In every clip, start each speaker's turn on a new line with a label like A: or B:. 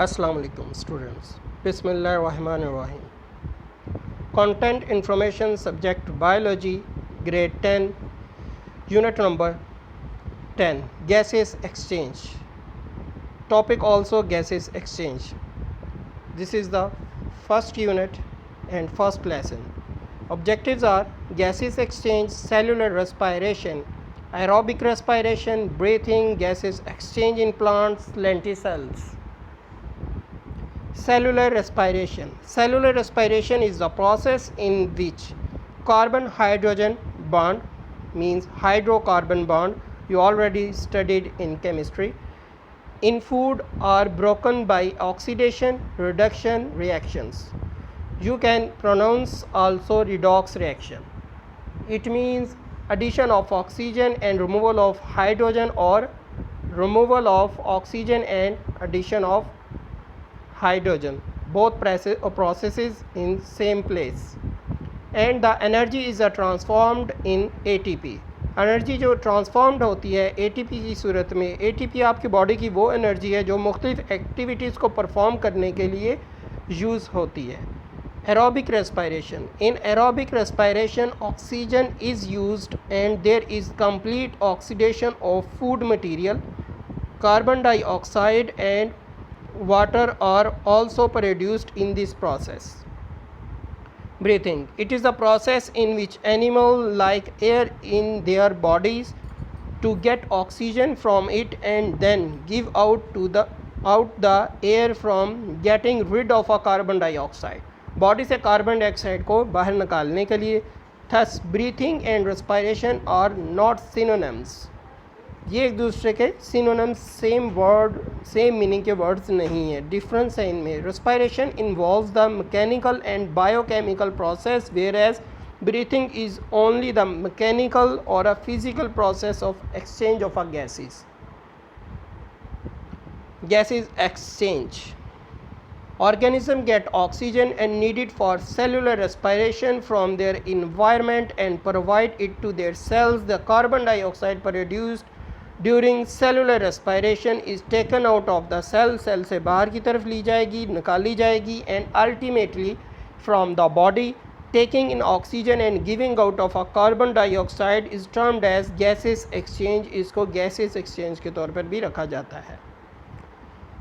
A: Assalamu alaikum students. Bismillahirrahmanirrahim. Content information subject biology grade 10 unit number 10 gaseous exchange. Topic also gaseous exchange. This is the first unit and first lesson. Objectives are gaseous exchange, cellular respiration, aerobic respiration, breathing, gaseous exchange in plants, lenticels. Cellular respiration. Cellular respiration is the process in which carbon-hydrogen bond means hydrocarbon bond, you already studied in chemistry, in food are broken by oxidation reduction reactions. You can pronounce also redox reaction. It means addition of oxygen and removal of hydrogen, or removal of oxygen and addition of hydrogen, both processes in same place. And the energy is transformed in ATP. Energy जो transformed होती है ATP की सूरत में. ATP आपकी body की वो energy है जो मुख्तलिफ एक्टिविटीज़ को परफॉर्म करने के लिए यूज़ होती है. Aerobic respiration. In aerobic respiration, oxygen is used and there is complete oxidation of food material. Carbon dioxide and water are also produced in this process. Breathing. It is a process in which animals like air in their bodies to get oxygen from it and then give out the air from getting rid of a carbon dioxide. Body से carbon dioxide को बाहर निकालने के लिए. Thus breathing and respiration are not synonyms. ये एक दूसरे के synonyms, same word same meaning के वर्ड्स नहीं है, डिफरेंस है इनमें. Respiration involves the mechanical and biochemical process, whereas breathing is only the mechanical और a physical process of exchange of a gases. Gaseous exchange. Organisms get oxygen and need it for cellular respiration from their environment and provide it to their cells. The carbon dioxide produced during cellular respiration is taken out of the cell. Cell से बाहर की तरफ ली जाएगी, निकाली जाएगी, and ultimately from the body. Taking in oxygen and giving out of a carbon dioxide is termed as gaseous exchange. इसको gaseous exchange के तौर पर भी रखा जाता है.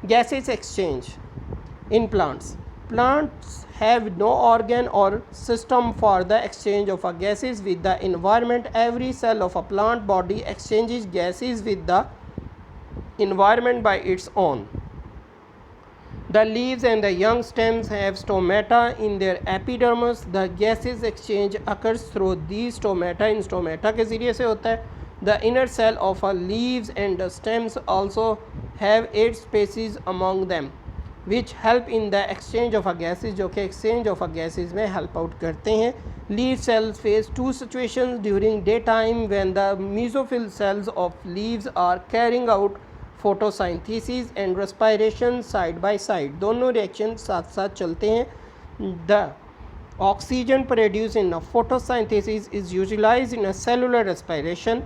A: Gaseous exchange in plants. Plants have no organ or system for the exchange of a gases with the environment. Every cell of a plant body exchanges gases with the environment by its own. The leaves and the young stems have stomata in their epidermis. The gaseous exchange occurs through these stomata. In stomata के ज़रिए से होता है. The inner cell of a leaves and the stems also have 8 species among them, which help in the exchange of a gases, जो कि exchange of a gases में help out करते हैं. Leaf cells face two situations during daytime when the mesophyll cells of leaves are carrying out photosynthesis and respiration side by side. दोनों reactions साथ साथ चलते हैं. The oxygen produced in a photosynthesis is utilized in a cellular respiration.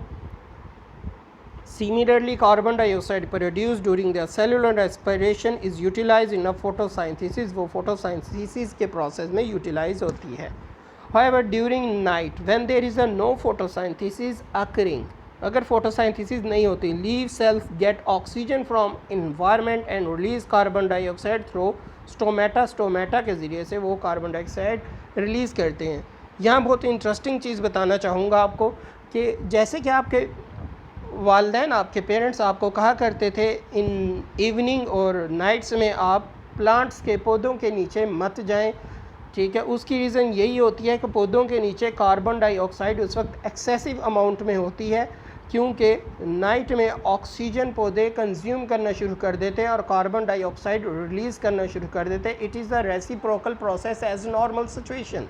A: Similarly, carbon dioxide produced during the cellular respiration is utilized in a photosynthesis. वो photosynthesis के process में utilize होती है. However, during night when there is a no photosynthesis occurring, अगर photosynthesis नहीं होती, leaf cells get oxygen from environment and release carbon dioxide through stomata. Stomata के ज़रिए से वो carbon dioxide release करते हैं. यहाँ बहुत इंटरेस्टिंग चीज़ बताना चाहूँगा आपको कि जैसे कि आपके वालिदैन, आपके पेरेंट्स आपको कहा करते थे इन इवनिंग और नाइट्स में आप प्लांट्स के पौधों के नीचे मत जाएं. ठीक है, उसकी रीज़न यही होती है कि पौधों के नीचे कार्बन डाइऑक्साइड उस वक्त एक्सेसिव अमाउंट में होती है, क्योंकि नाइट में ऑक्सीजन पौधे कंज्यूम करना शुरू कर देते हैं और कार्बन डाइऑक्साइड रिलीज़ करना शुरू कर देते हैं. It is the reciprocal process as normal situation.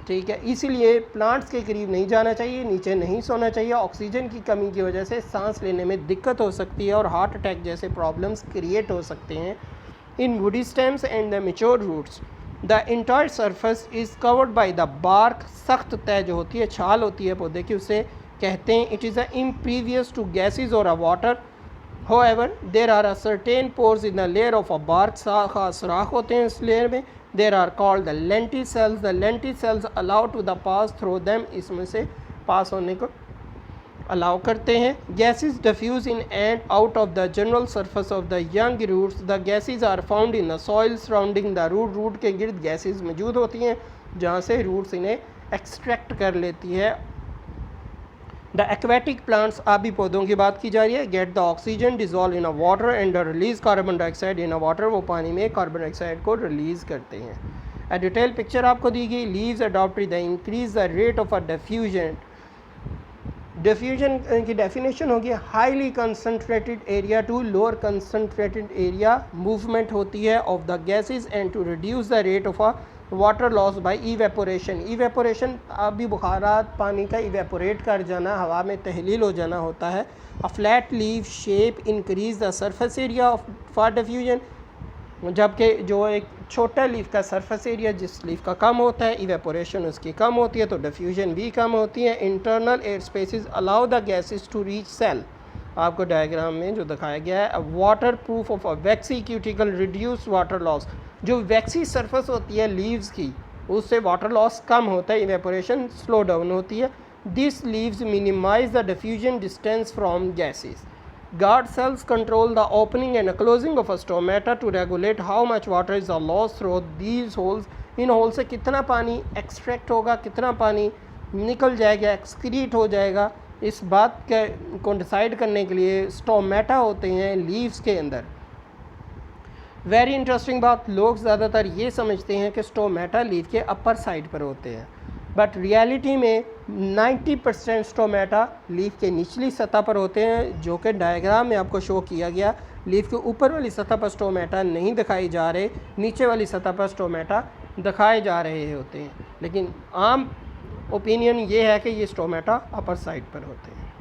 A: ठीक है, इसीलिए प्लांट्स के करीब नहीं जाना चाहिए, नीचे नहीं सोना चाहिए. ऑक्सीजन की कमी की वजह से सांस लेने में दिक्कत हो सकती है और हार्ट अटैक जैसे प्रॉब्लम्स क्रिएट हो सकते हैं. In woody stems and the mature roots the entire surface is covered by the bark. सख्त तय जो होती है, छाल होती है पौधे की, उसे कहते हैं. It is a impervious to gases और a water. However, there are a certain pores in the layer of a bark, खास सुराख होते हैं इस लेयर में. There are called the lenticels. The lenticels allow to the pass through them, इसमें से पास होने को अलाउ करते हैं. Gases diffuse in and out of the general surface of the young roots. The gases are found in the soil surrounding the root. Root के गिर्द gases मौजूद होती हैं जहाँ से रूट्स इन्हें एक्सट्रैक्ट कर लेती है. द एक्वेटिक प्लांट्स, आबी पौधों की बात की जा रही है. Get the oxygen dissolve in a water and release carbon dioxide in a water. वो पानी में कार्बन डाइऑक्साइड को रिलीज़ करते हैं. अ डिटेल पिक्चर आपको दी गई. Leaves adopt the increase the rate of a diffusion. Diffusion की डेफिनेशन होगी highly concentrated area to lower concentrated area. Movement होती है of the gases and to reduce the rate of a water loss by evaporation. Evaporation अभी बुखारात पानी का evaporate कर जाना, हवा में तहलील हो जाना होता है. A flat leaf shape increase the surface area of for diffusion. जबकि जो एक छोटा लीफ का सरफेस एरिया जिस लीफ का कम होता है, इवेपोरेशन उसकी कम होती है, तो डिफ्यूजन भी कम होती है. Internal air spaces allow the gases to reach cell. आपको डायग्राम में जो दिखाया गया है. Water proof of a waxy cuticle reduce water loss. जो वैक्सी सरफेस होती है लीव्स की, उससे वाटर लॉस कम होता है, इवेपोरेशन स्लो डाउन होती है. This leaves minimize the diffusion distance from gases. Guard cells control the opening and closing of a stomata to regulate how much water is lost through these holes. इन hole से कितना पानी extract होगा, कितना पानी निकल जाएगा, एक्सक्रीट हो जाएगा, इस बात को डिसाइड करने के लिए स्टोमेटा होते हैं लीव्स के अंदर. वेरी इंटरेस्टिंग बात, लोग ज़्यादातर ये समझते हैं कि स्टोमेटा लीव के अपर साइड पर होते हैं, बट रियलिटी में 90% स्टोमेटा लीफ के निचली सतह पर होते हैं, जो कि डायग्राम में आपको शो किया गया. लीफ के ऊपर वाली सतह पर स्टोमेटा नहीं दिखाई जा रहे, नीचे वाली सतह पर स्टोमेटा दिखाए जा रहे होते हैं. लेकिन आम ओपिनियन ये है कि ये स्टोमेटा अपर साइड पर होते हैं.